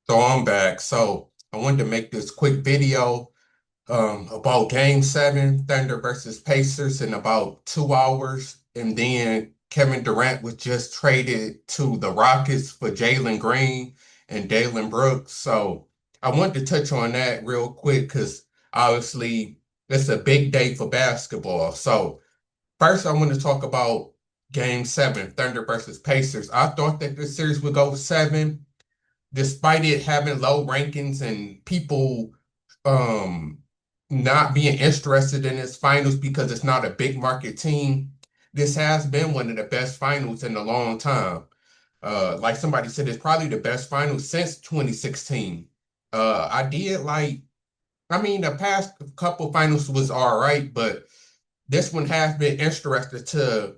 So I'm back. So I wanted to make this quick video about Game 7, Thunder versus Pacers in about 2 hours. And then Kevin Durant was just traded to the Rockets for Jalen Green and Dalen Brooks. So I wanted to touch on that real quick because obviously it's a big day for basketball. So first I want to talk about Game 7, Thunder versus Pacers. I thought that this series would go 7 despite it having low rankings and people um not being interested in its finals because it's not a big market team. This has been one of the best finals in a long time. Like somebody said, it's probably the best finals since 2016. I did like, I mean, the past couple finals was all right, but this one has been interesting to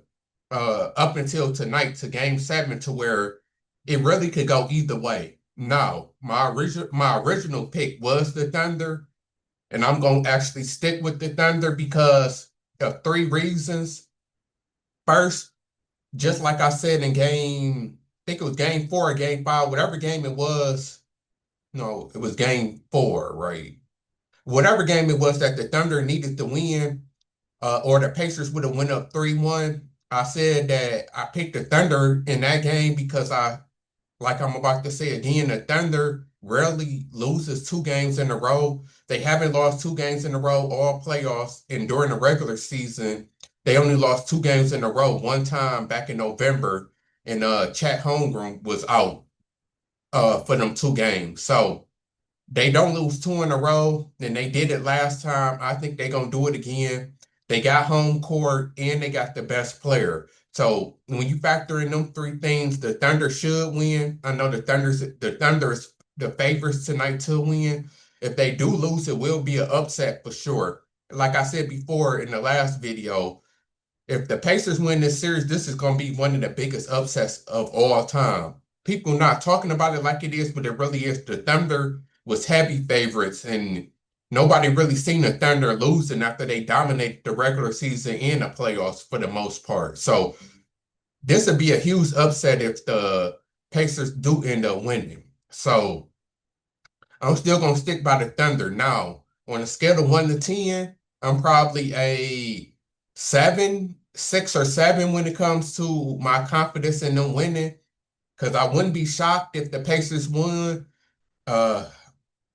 up until tonight to game 7 to where it really could go either way. Now, my original pick was the Thunder, and I'm gonna actually stick with the Thunder because of three reasons. First, just like I said in I think it was game 4 or game 5, whatever game it was. No, it was game 4, right? Whatever game it was that the Thunder needed to win, or the Pacers would have went up 3-1. I said that I picked the Thunder in that game because like I'm about to say again, the Thunder rarely loses 2 games in a row. They haven't lost 2 games in a row all playoffs, and during the regular season, they only lost 2 games in a row. One time back in November, and Chat Holmgren was out for them 2 games. So they don't lose 2 in a row, and they did it last time. I think they're gonna do it again. They got home court and they got the best player. So when you factor in them three things, the Thunder should win. I know the Thunder's the favorites tonight to win. If they do lose, it will be an upset for sure. Like I said before in the last video, if the Pacers win this series, this is going to be one of the biggest upsets of all time. People not talking about it like it is, but it really is. The Thunder was heavy favorites, and nobody really seen the Thunder losing after they dominated the regular season and the playoffs for the most part. So this would be a huge upset if the Pacers do end up winning. So I'm still gonna stick by the Thunder. Now, on a scale of 1 to 10, I'm probably a 6 or 7 when it comes to my confidence in them winning. Because I wouldn't be shocked if the Pacers won. Uh,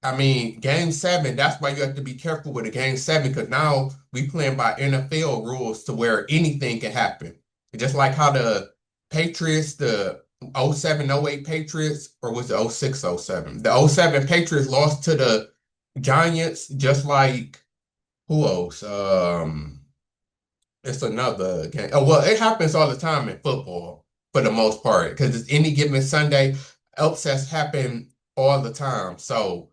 I mean, game 7, that's why you have to be careful with a game 7, because now we playing by NFL rules to where anything can happen. Just like how the Patriots, the 07-08 Patriots, or was it 06-07? The 07 Patriots lost to the Giants, just like who else? It's another game. Oh, well, it happens all the time in football for the most part, because it's any given Sunday, upsets happen all the time. So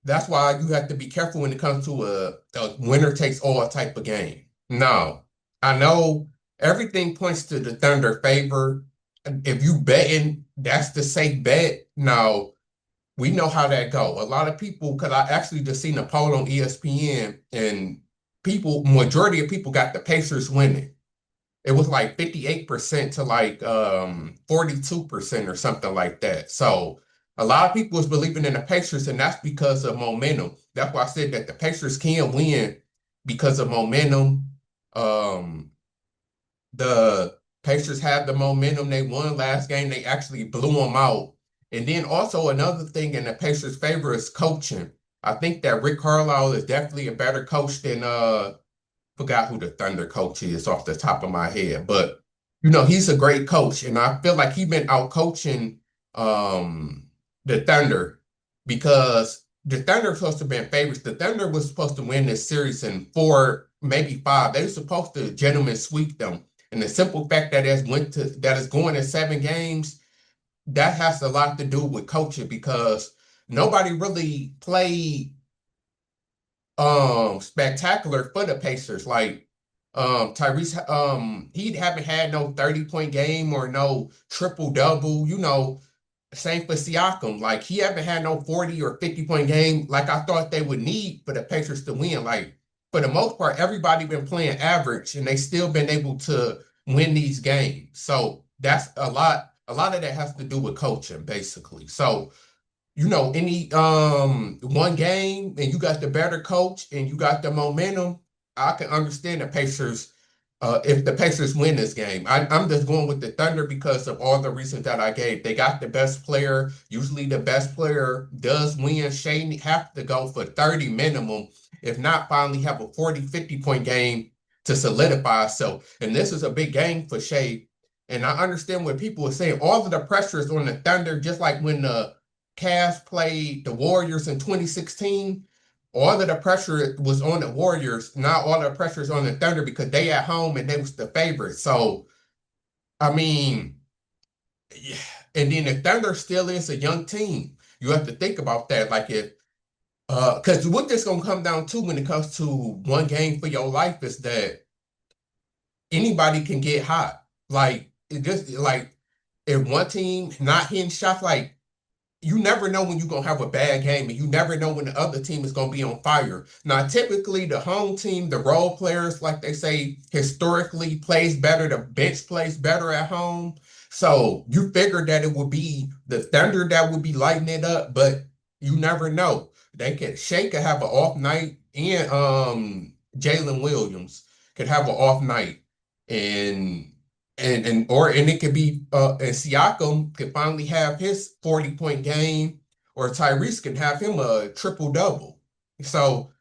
that's why you have to be careful when it comes to a winner takes all type of game. Now, I know everything points to the Thunder favor. If you betting, that's the safe bet. Now, we know how that go. A lot of people, because I actually just seen a poll on ESPN, and majority of people got the Pacers winning. It was like 58% to like 42% or something like that. So a lot of people was believing in the Pacers, and that's because of momentum. That's why I said that the Pacers can win because of momentum. Um, the Pacers had the momentum. They won last game. They actually blew them out. And then also another thing in the Pacers' favor is coaching. I think that Rick Carlisle is definitely a better coach than forgot who the Thunder coach is off the top of my head, but he's a great coach, and I feel like he's been out coaching the Thunder because the Thunder was supposed to be favorites. The Thunder was supposed to win this series in 4, maybe 5. They were supposed to gentlemen sweep them. And the simple fact that it's going in 7 games, that has a lot to do with coaching because nobody really played spectacular for the Pacers. Like Tyrese, he haven't had no 30-point game or no triple double, same for Siakam. Like he haven't had no 40 or 50-point game like I thought they would need for the Pacers to win. Like for the most part, everybody been playing average and they still been able to win these games. So that's a lot of that has to do with coaching, basically. So any one game and you got the better coach and you got the momentum, I can understand the Pacers if the Pacers win this game. I'm just going with the Thunder because of all the reasons that I gave. They got the best player. Usually the best player does win. Shane have to go for 30 minimum, if not finally have a 40, 50 point game to solidify. So, and this is a big game for Shea. And I understand what people are saying. All of the pressure is on the Thunder, just like when the Cavs played the Warriors in 2016. All of the pressure was on the Warriors. Now all the pressure is on the Thunder because they at home and they was the favorite. So I mean, yeah. And then the Thunder still is a young team. You have to think about that. Like if because what this gonna come down to when it comes to one game for your life is that anybody can get hot. Like it just like if one team not hitting shots, like you never know when you're gonna have a bad game, and you never know when the other team is gonna be on fire. Now, typically the home team, the role players, like they say, historically plays better, the bench plays better at home. So you figured that it would be the Thunder that would be lighting it up, but you never know. They could Shea could have an off night, and Jalen Williams could have an off night. And and it could be and Siakam could finally have his 40-point game, or Tyrese can have him a triple double. So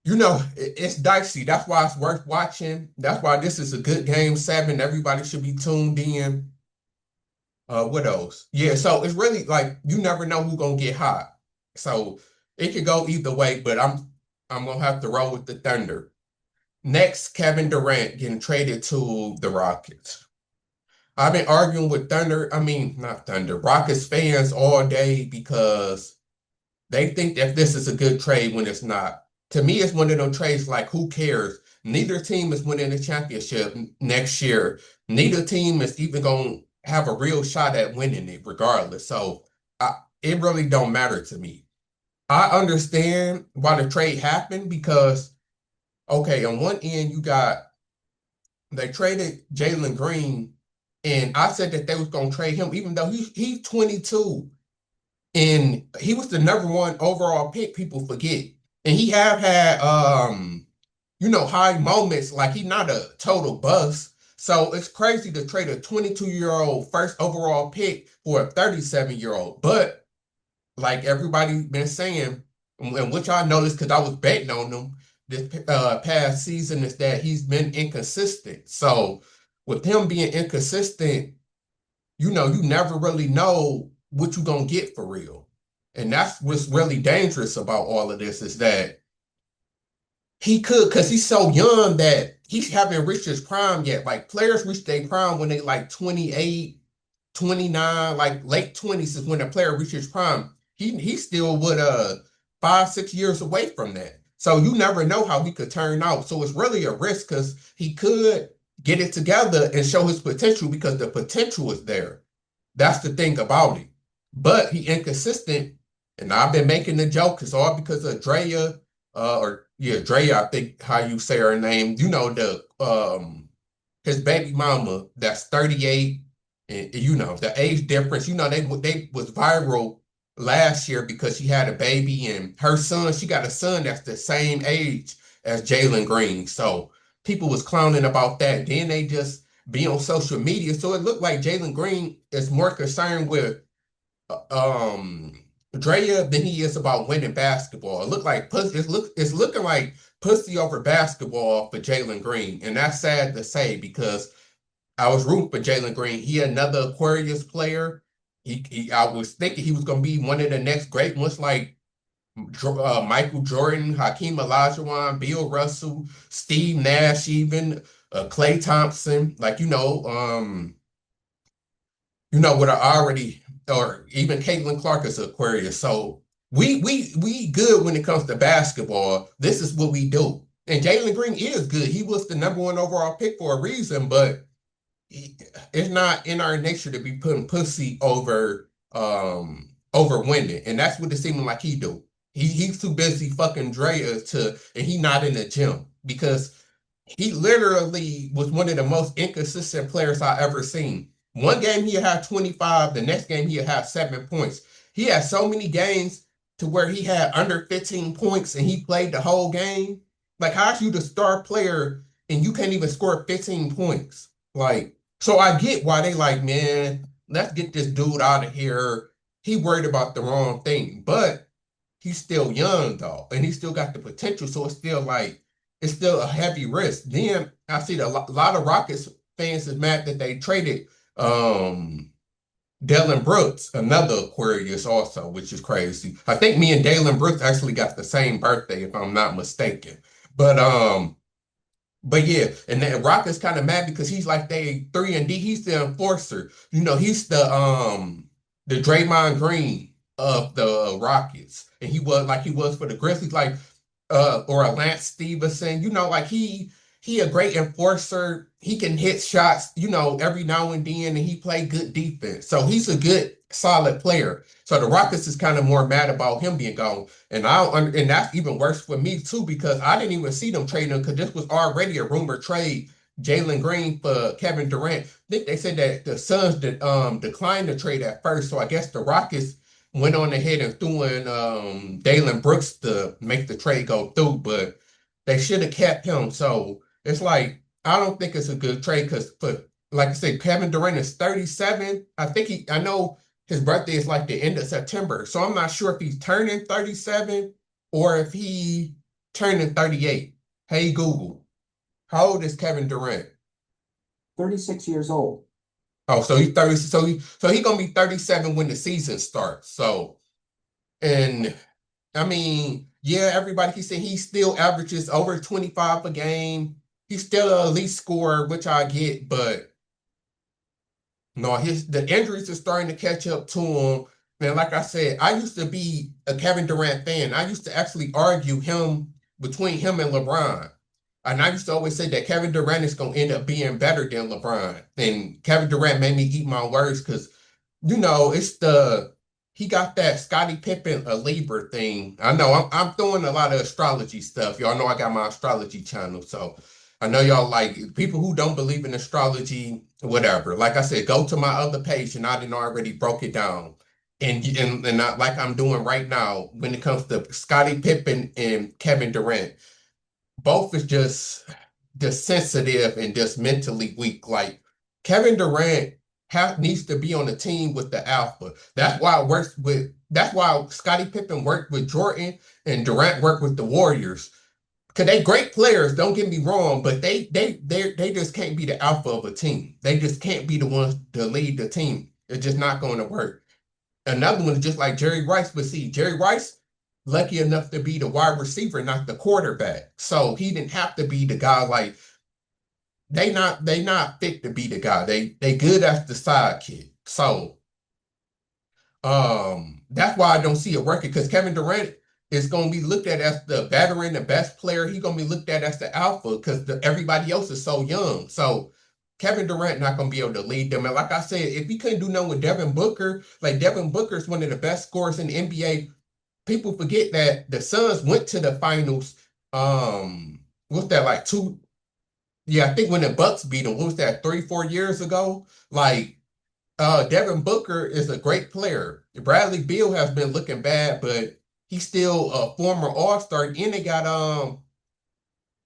it's dicey. That's why it's worth watching. That's why this is a good game 7. Everybody should be tuned in. What else? Yeah, so it's really like you never know who's gonna get hot. So it could go either way, but I'm gonna have to roll with the Thunder. Next, Kevin Durant getting traded to the Rockets. I've been arguing with not Thunder, Rockets fans all day because they think that this is a good trade when it's not. To me, it's one of them trades like, who cares? Neither team is winning the championship next year. Neither team is even going to have a real shot at winning it regardless. So it really don't matter to me. I understand why the trade happened because, okay, on one end, they traded Jalen Green, and I said that they was gonna trade him, even though he's 22 and he was the number one overall pick. People forget, and he have had high moments. Like he's not a total bust. So it's crazy to trade a 22-year-old first overall pick for a 37-year-old. But like everybody been saying, and which I noticed because I was betting on him this past season, is that he's been inconsistent. So with him being inconsistent, you never really know what you're gonna get for real. And that's what's really dangerous about all of this is that because he's so young that he haven't reached his prime yet. Like players reach their prime when they like 28, 29, like late 20s is when a player reaches prime. He's still 5, 6 years away from that. So you never know how he could turn out. So it's really a risk because he could get it together and show his potential because the potential is there. That's the thing about it. But he inconsistent, and I've been making the joke. It's all because of Drea, or yeah, Drea. I think how you say her name. The his baby mama that's 38, and the age difference. They was viral last year because she had a baby, and her son. She got a son that's the same age as Jalen Green. So people was clowning about that. Then they just be on social media. So it looked like Jalen Green is more concerned with Drea than he is about winning basketball. It looked like it's looking like pussy over basketball for Jalen Green. And that's sad to say because I was rooting for Jalen Green. He another Aquarius player. I was thinking he was gonna be one of the next great ones like Michael Jordan, Hakeem Olajuwon, Bill Russell, Steve Nash, even Klay Thompson, like what I already, or even Caitlin Clark is Aquarius. So we good when it comes to basketball. This is what we do. And Jalen Green is good. He was the number one overall pick for a reason, but it's not in our nature to be putting pussy over winning. And that's what it seemed like he do. He's too busy fucking Drea and he not in the gym because he literally was one of the most inconsistent players I ever seen. One game he'll have 25, the next game he'll have 7 points. He had so many games to where he had under 15 points and he played the whole game. Like, how's you the star player and you can't even score 15 points? Like, so I get why they like, man, let's get this dude out of here. He worried about the wrong thing, but he's still young though, and he still got the potential. So it's still like it's still a heavy risk. Then I see a lot of Rockets fans is mad that they traded um Dallin Brooks, another Aquarius also, which is crazy. I think me and Dallin Brooks actually got the same birthday, if I'm not mistaken. But but yeah, and then Rockets kind of mad because he's like they 3-and-D. He's the enforcer. You know, he's the Draymond Green of the Rockets. And he was for the Grizzlies, like or a Lance Stevenson. You know, like he a great enforcer. He can hit shots, you know, every now and then, and he play good defense. So he's a good, solid player. So the Rockets is kind of more mad about him being gone. And that's even worse for me too, because I didn't even see them trading him because this was already a rumor trade. Jalen Green for Kevin Durant. I think they said that the Suns declined the trade at first. So I guess the Rockets went on ahead and threw in Dalen Brooks to make the trade go through, but they should have kept him. So it's like I don't think it's a good trade because for like I said, Kevin Durant is 37. I know his birthday is like the end of September. So I'm not sure if he's turning 37 or if he turning 38. Hey Google, how old is Kevin Durant? 36 years old. Oh, so he's 30. So he gonna be 37 when the season starts. So and I mean, yeah, everybody keeps saying he still averages over 25 a game. He's still an elite scorer, which I get, but no, the injuries are starting to catch up to him. Man, like I said, I used to be a Kevin Durant fan. I used to actually argue him between him and LeBron. And I used to always say that Kevin Durant is going to end up being better than LeBron. And Kevin Durant made me eat my words because, you know, he got that Scottie Pippen a Libra thing. I know I'm throwing a lot of astrology stuff. Y'all know I got my astrology channel. So I know y'all like people who don't believe in astrology, whatever. Like I said, go to my other page and I didn't already broke it down. Like I'm doing right now when it comes to Scottie Pippen and Kevin Durant, both is just sensitive and just mentally weak. Like Kevin Durant needs to be on the team with the alpha. That's why Scottie Pippen worked with Jordan and Durant worked with the Warriors. Cause they great players, don't get me wrong, but they just can't be the alpha of a team. They just can't be the ones to lead the team. It's just not going to work. Another one is just like Jerry Rice, but see, Jerry Rice, lucky enough to be the wide receiver, not the quarterback. So he didn't have to be the guy like they not fit to be the guy. They good as the sidekick. So that's why I don't see it working because Kevin Durant is going to be looked at as the veteran, the best player. He's going to be looked at as the alpha because everybody else is so young. So Kevin Durant not going to be able to lead them. And like I said, if he couldn't do nothing with Devin Booker, like Devin Booker is one of the best scorers in the NBA. People forget that the Suns went to the finals. What's that like two? Yeah, I think when the Bucks beat them, what was that 3, 4 years ago? Like Devin Booker is a great player. Bradley Beal has been looking bad, but he's still a former All-Star. And they got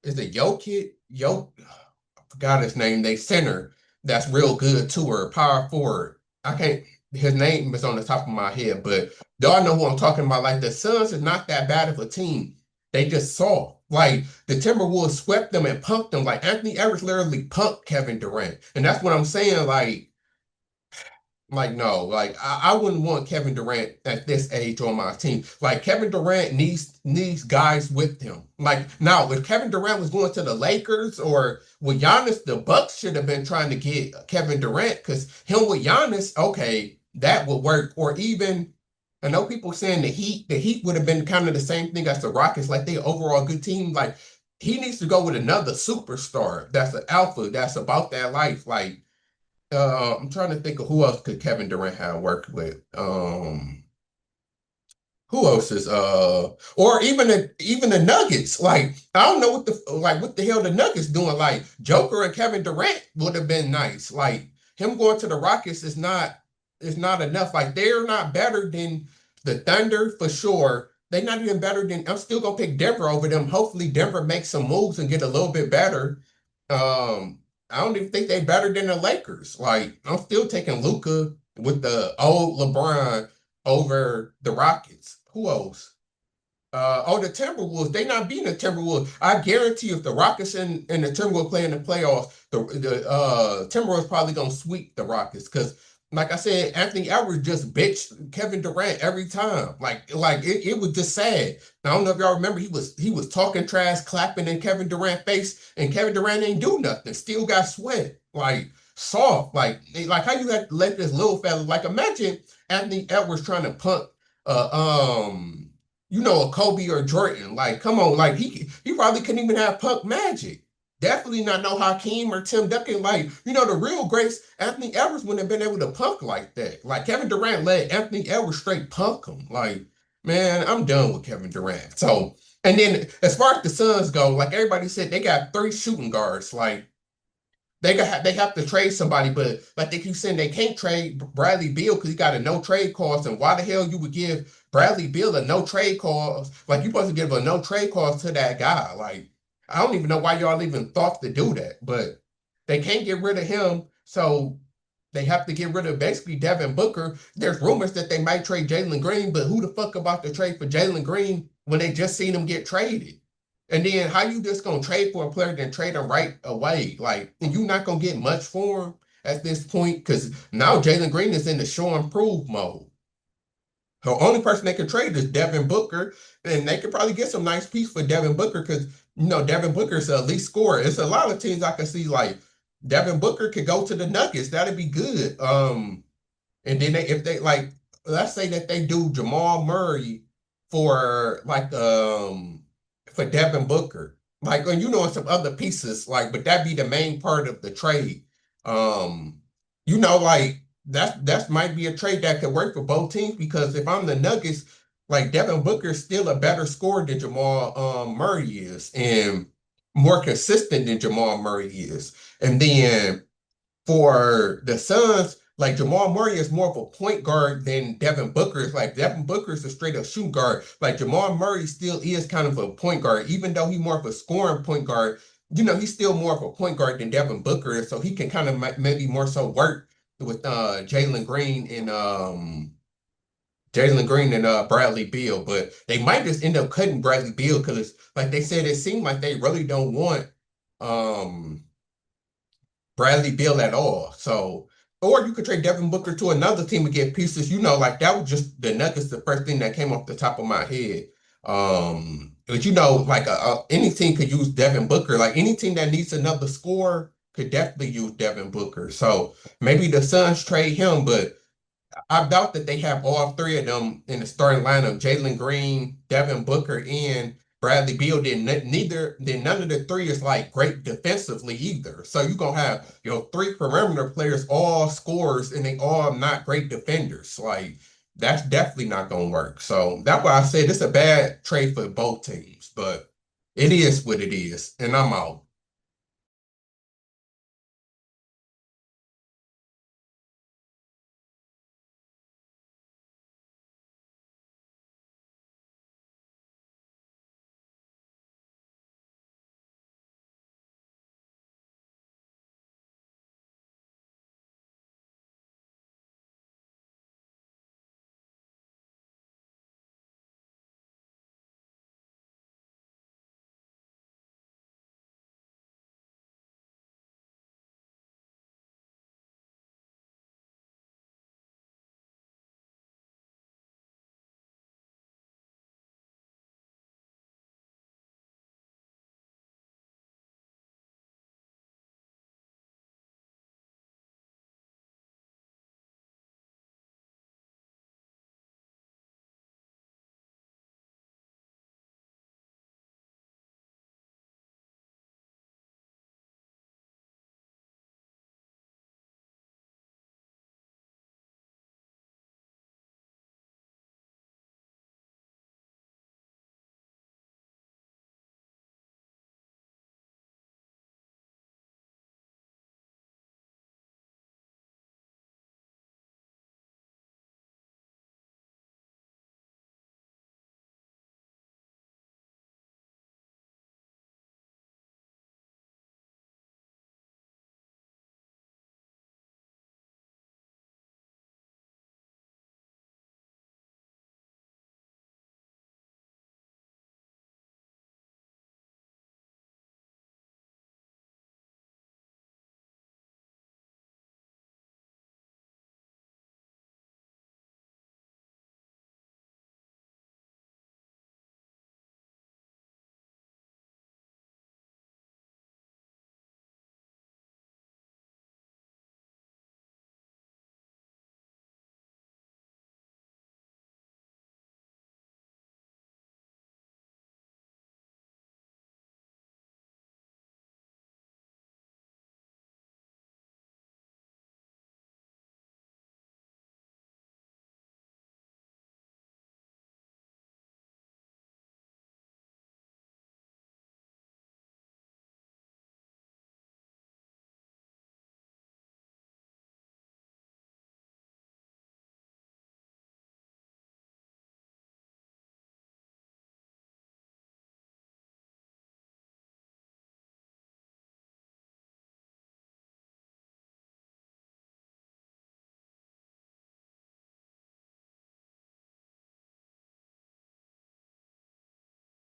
is it Jokic? I forgot his name. They center that's real good too, or power forward. I can't. His name is on the top of my head, but y'all know who I'm talking about. Like the Suns is not that bad of a team. They just saw like the Timberwolves swept them and punked them. Like Anthony Edwards literally punked Kevin Durant, and that's what I'm saying. Like no, like I wouldn't want Kevin Durant at this age on my team. Like Kevin Durant needs guys with him. Like now, if Kevin Durant was going to the Lakers or with Giannis, the Bucks should have been trying to get Kevin Durant because him with Giannis, okay, that would work. Or even I know people saying the Heat would have been kind of the same thing as the Rockets. Like they overall good team. Like he needs to go with another superstar that's an alpha that's about that life. Like I'm trying to think of who else could Kevin Durant have worked with. Who else is or even the Nuggets. Like I don't know what the hell the Nuggets doing. Like Joker and Kevin Durant would have been nice. Like him going to the Rockets is not enough. Like they're not better than the Thunder for sure. They're not even better than I'm still gonna pick Denver over them. Hopefully Denver makes some moves and get a little bit better. I don't even think they're better than the Lakers. Like I'm still taking Luca with the old LeBron over the Rockets. Who else? The Timberwolves, they not beating the Timberwolves. I guarantee if the Rockets and the Timberwolves play in the playoffs, the Timberwolves probably gonna sweep the Rockets because, like I said, Anthony Edwards just bitched Kevin Durant every time. Like it was just sad. I don't know if y'all remember, he was talking trash, clapping in Kevin Durant face, and Kevin Durant ain't do nothing. Still got sweat, like soft, like how you had to let this little fella, like imagine Anthony Edwards trying to punt a Kobe or Jordan. Like, come on, like he probably couldn't even have Punk Magic. Definitely not no Hakeem or Tim Duncan. Like, the real greats, Anthony Edwards wouldn't have been able to punk like that. Like Kevin Durant let Anthony Edwards straight punk him. Like, man, I'm done with Kevin Durant. So, and then as far as the Suns go, like everybody said, they got three shooting guards. Like they have to trade somebody, but like they keep saying they can't trade Bradley Beal because he got a no trade clause. And why the hell you would give Bradley Beal a no trade clause? Like you supposed to give a no trade clause to that guy. Like I don't even know why y'all even thought to do that, but they can't get rid of him, so they have to get rid of basically Devin Booker. There's rumors that they might trade Jalen Green, but who the fuck about to trade for Jalen Green when they just seen him get traded? And then how you just gonna trade for a player then trade him right away? Like, and you not gonna get much for him at this point because now Jalen Green is in the show and prove mode. The only person they can trade is Devin Booker, and they could probably get some nice piece for Devin Booker because Devin Booker is the elite scorer. It's a lot of teams I can see like Devin Booker could go to the Nuggets. That'd be good. And then if they like, let's say that they do Jamal Murray for like for Devin Booker, like and some other pieces, like, but that'd be the main part of the trade. Um, like that's might be a trade that could work for both teams because if I'm the Nuggets, like Devin Booker is still a better scorer than Jamal Murray is, and more consistent than Jamal Murray is. And then for the Suns, like Jamal Murray is more of a point guard than Devin Booker is. Like Devin Booker is a straight up shoot guard. Like Jamal Murray still is kind of a point guard, even though he's more of a scoring point guard. He's still more of a point guard than Devin Booker is. So he can kind of maybe more so work with Jalen Green and Bradley Beal. But they might just end up cutting Bradley Beal because like they said, it seemed like they really don't want um Bradley Beal at all. So, or you could trade Devin Booker to another team and get pieces. Like that was just the Nuggets, the first thing that came off the top of my head. But like any team could use Devin Booker. Like any team that needs another score could definitely use Devin Booker. So maybe the Suns trade him, but I doubt that they have all three of them in the starting lineup. Jalen Green, Devin Booker, and Bradley Beal. Then none of the three is like great defensively either. So you're gonna have three perimeter players, all scorers, and they all not great defenders. Like that's definitely not gonna work. So that's why I said it's a bad trade for both teams, but it is what it is, and I'm out.